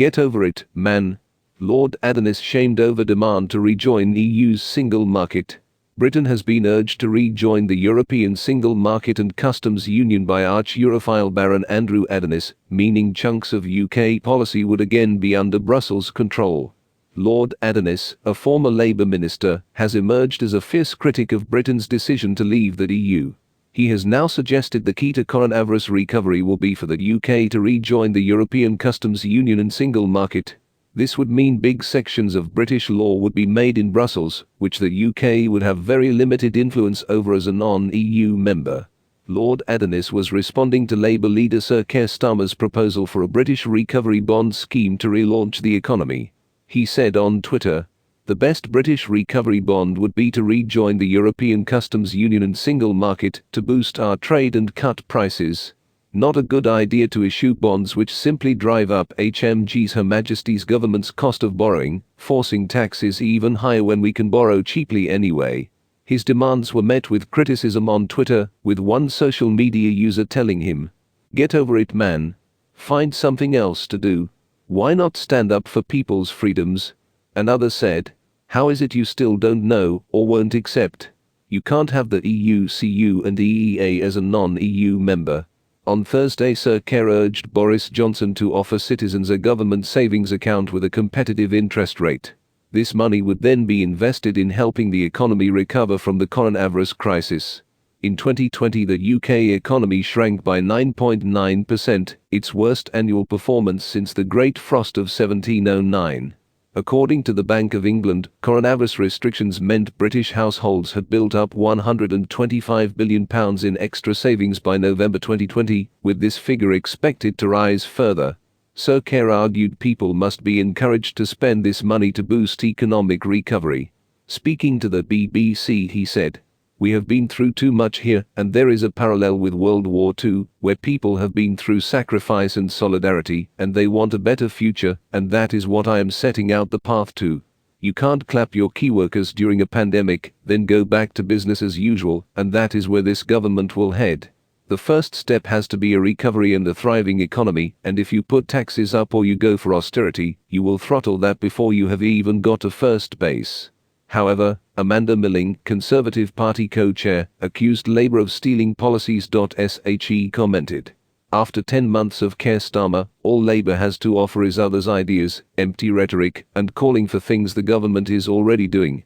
Get over it, man. Lord Adonis shamed over demand to rejoin EU's single market. Britain has been urged to rejoin the European Single Market and Customs Union by arch-Europhile Baron Andrew Adonis, meaning chunks of UK policy would again be under Brussels control. Lord Adonis, a former Labour minister, has emerged as a fierce critic of Britain's decision to leave the EU. He has now suggested the key to coronavirus recovery will be for the UK to rejoin the European Customs Union and Single Market. This would mean big sections of British law would be made in Brussels, which the UK would have very limited influence over as a non-EU member. Lord Adonis was responding to Labour leader Sir Keir Starmer's proposal for a British recovery bond scheme to relaunch the economy. He said on Twitter, "The best British recovery bond would be to rejoin the European Customs Union and Single Market to boost our trade and cut prices. Not a good idea to issue bonds which simply drive up Her Majesty's government's cost of borrowing, forcing taxes even higher when we can borrow cheaply anyway." His demands were met with criticism on Twitter, with one social media user telling him, "Get over it, man. Find something else to do. Why not stand up for people's freedoms?" Another said, "How is it you still don't know or won't accept? You can't have the EU, CU and EEA as a non-EU member." On Thursday, Sir Keir urged Boris Johnson to offer citizens a government savings account with a competitive interest rate. This money would then be invested in helping the economy recover from the coronavirus crisis. In 2020, the UK economy shrank by 9.9%, its worst annual performance since the Great Frost of 1709. According to the Bank of England, coronavirus restrictions meant British households had built up £125 billion in extra savings by November 2020, with this figure expected to rise further. Sir Keir argued people must be encouraged to spend this money to boost economic recovery. Speaking to the BBC, he said, "We have been through too much here, and there is a parallel with World War II, where people have been through sacrifice and solidarity, and they want a better future, and that is what I am setting out the path to. You can't clap your key workers during a pandemic, then go back to business as usual, and that is where this government will head. The first step has to be a recovery and a thriving economy, and if you put taxes up or you go for austerity, you will throttle that before you have even got to first base." However, Amanda Milling, Conservative Party co-chair, accused Labour of stealing policies. She commented, "After 10 months of Keir Starmer, all Labour has to offer is others' ideas, empty rhetoric, and calling for things the government is already doing.